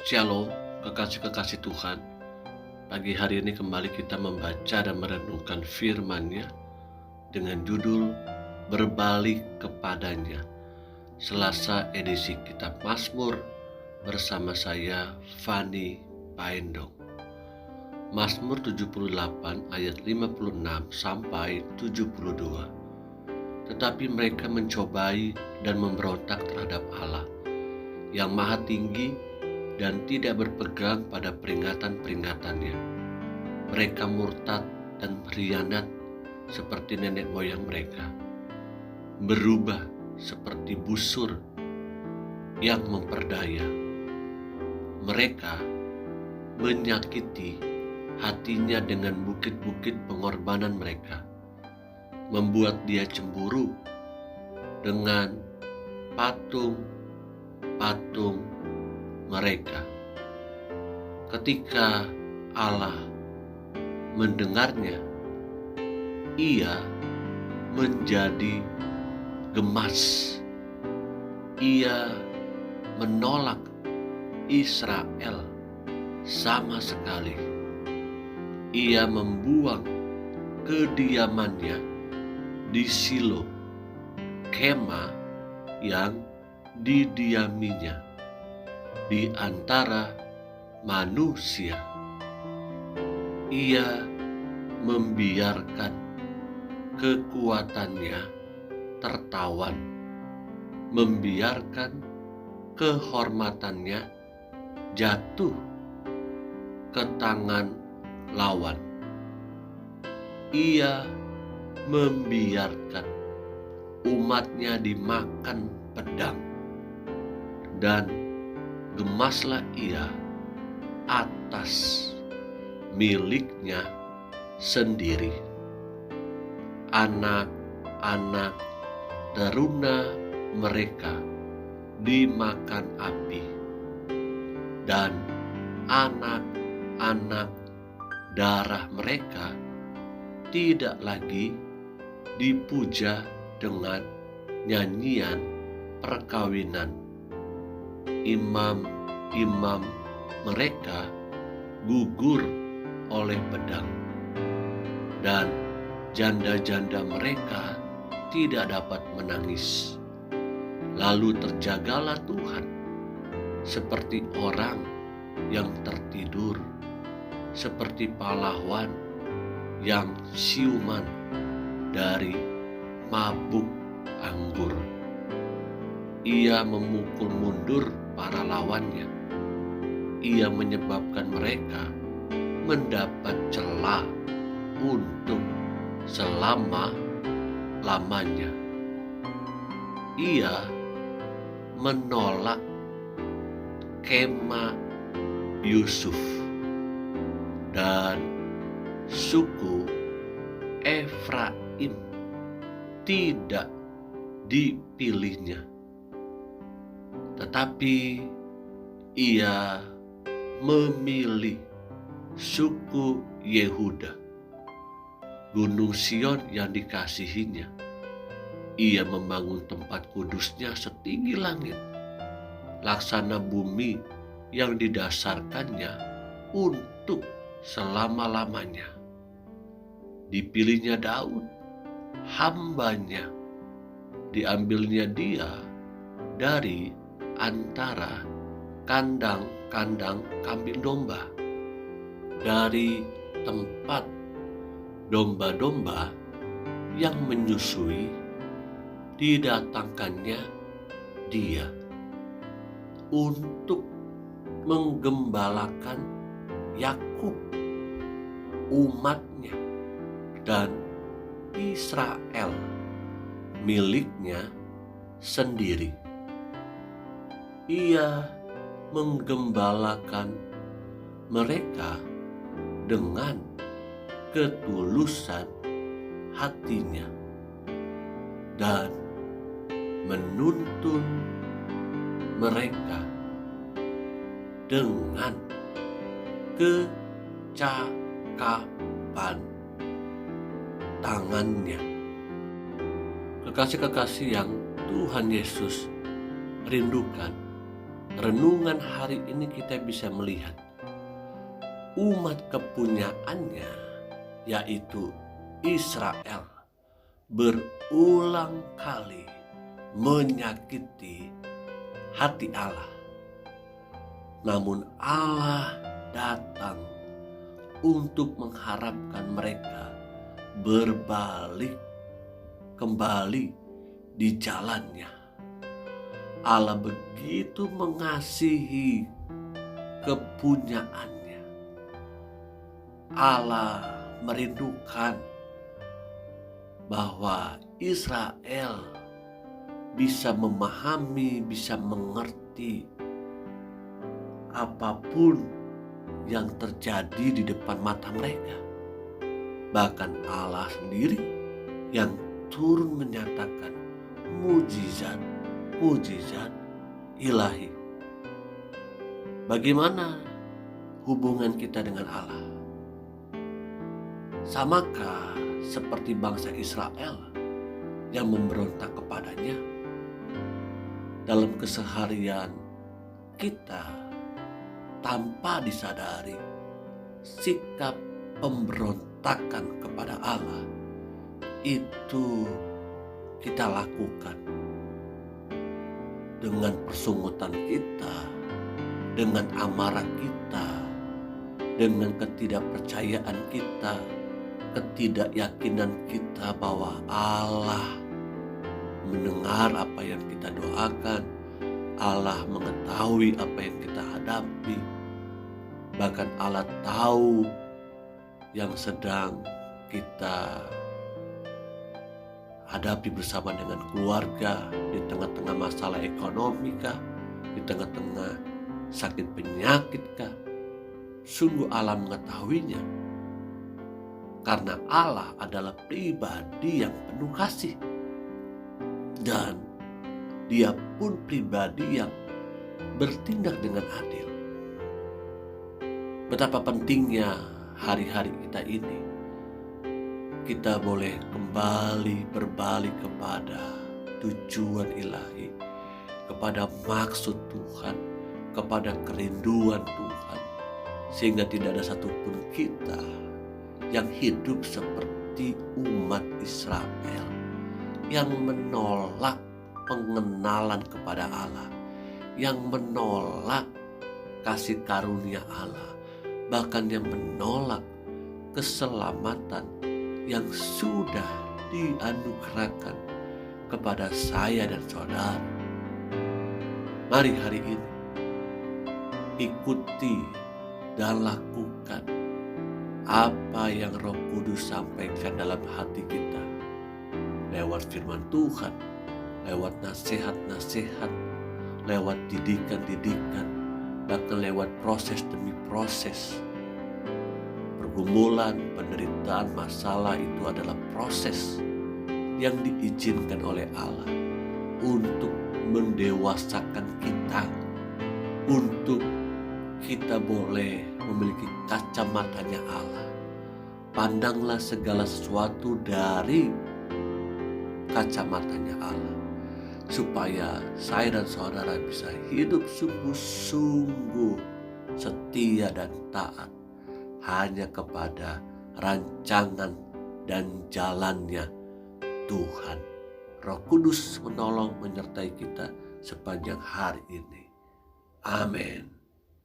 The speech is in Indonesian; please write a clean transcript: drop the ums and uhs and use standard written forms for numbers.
Shalom, kekasih-kekasih Tuhan. Pagi hari ini kembali kita membaca dan merenungkan firman-Nya dengan judul Berbalik kepadanya. Selasa edisi Kitab Mazmur bersama saya Fani Paendong. Mazmur 78 ayat 56 sampai 72. Tetapi mereka mencobai dan memberontak terhadap Allah yang Maha Tinggi dan tidak berpegang pada peringatan-peringatannya. Mereka murtad dan berkhianat seperti nenek moyang mereka, berubah seperti busur yang memperdaya. Mereka menyakiti hatinya dengan bukit-bukit pengorbanan mereka, membuat dia cemburu dengan patung-patung mereka. Ketika Allah mendengarnya, ia menjadi gemas. Ia menolak Israel sama sekali. Ia membuang kediamannya di Silo, kemah yang didiaminya di antara manusia. Ia membiarkan kekuatannya tertawan, membiarkan kehormatannya jatuh ke tangan lawan. Ia membiarkan umatnya dimakan pedang, dan gemaslah ia atas miliknya sendiri. Anak-anak teruna mereka dimakan api, dan anak-anak darah mereka tidak lagi dipuja dengan nyanyian perkawinan. Imam-imam mereka gugur oleh pedang, dan janda-janda mereka tidak dapat menangis. Lalu terjagalah Tuhan seperti orang yang tertidur, seperti pahlawan yang siuman dari mabuk anggur. Ia memukul mundur para lawannya. Ia menyebabkan mereka mendapat celah untuk selama-lamanya. Ia menolak kemah Yusuf, dan suku Efraim tidak dipilihnya, tetapi ia memilih suku Yehuda, Gunung Sion yang dikasihinya. Ia membangun tempat kudusnya setinggi langit, laksana bumi yang didasarkannya untuk selama-lamanya. Dipilihnya Daud, hambanya, diambilnya dia dari antara kandang-kandang kambing domba, dari tempat domba-domba yang menyusui. Didatangkannya dia untuk menggembalakan Yakub, umatnya, dan Israel, miliknya sendiri. Ia menggembalakan mereka dengan ketulusan hatinya, dan menuntun mereka dengan kecakapan tangannya. Kekasih-kekasih yang Tuhan Yesus rindukan, renungan hari ini kita bisa melihat umat kepunyaannya, yaitu Israel, berulang kali menyakiti hati Allah. Namun Allah datang untuk mengharapkan mereka berbalik kembali di jalannya. Allah begitu mengasihi kepunyaannya. Allah merindukan bahwa Israel bisa memahami, bisa mengerti apapun yang terjadi di depan mata mereka. Bahkan Allah sendiri yang turun menyatakan mujizat ilahi. Bagaimana hubungan kita dengan Allah? Samakah seperti bangsa Israel yang memberontak kepadanya? Dalam keseharian kita, tanpa disadari, sikap pemberontakan kepada Allah itu kita lakukan dengan persungutan kita, dengan amarah kita, dengan ketidakpercayaan kita, ketidakyakinan kita bahwa Allah mendengar apa yang kita doakan, Allah mengetahui apa yang kita hadapi, bahkan Allah tahu yang sedang kita hadapi bersama dengan keluarga, di tengah-tengah masalah ekonomi kah, di tengah-tengah sakit penyakit kah. Sungguh Allah mengetahuinya, karena Allah adalah pribadi yang penuh kasih, dan Dia pun pribadi yang bertindak dengan adil. Betapa pentingnya hari-hari kita ini, kita boleh kembali berbalik kepada tujuan ilahi, kepada maksud Tuhan, kepada kerinduan Tuhan, sehingga tidak ada satupun kita yang hidup seperti umat Israel yang menolak pengenalan kepada Allah, yang menolak kasih karunia Allah, bahkan yang menolak keselamatan yang sudah dianugerahkan kepada saya dan saudara. Mari hari ini ikuti dan lakukan apa yang Roh Kudus sampaikan dalam hati kita, lewat firman Tuhan, lewat nasihat-nasihat, lewat didikan-didikan, bahkan lewat proses demi proses. Pergumulan, penderitaan, masalah itu adalah proses yang diizinkan oleh Allah untuk mendewasakan kita, untuk kita boleh memiliki kacamatanya Allah. Pandanglah segala sesuatu dari kacamatanya Allah, supaya saya dan saudara bisa hidup sungguh-sungguh setia dan taat hanya kepada rancangan dan jalannya Tuhan. Roh Kudus menolong menyertai kita sepanjang hari ini. Amin.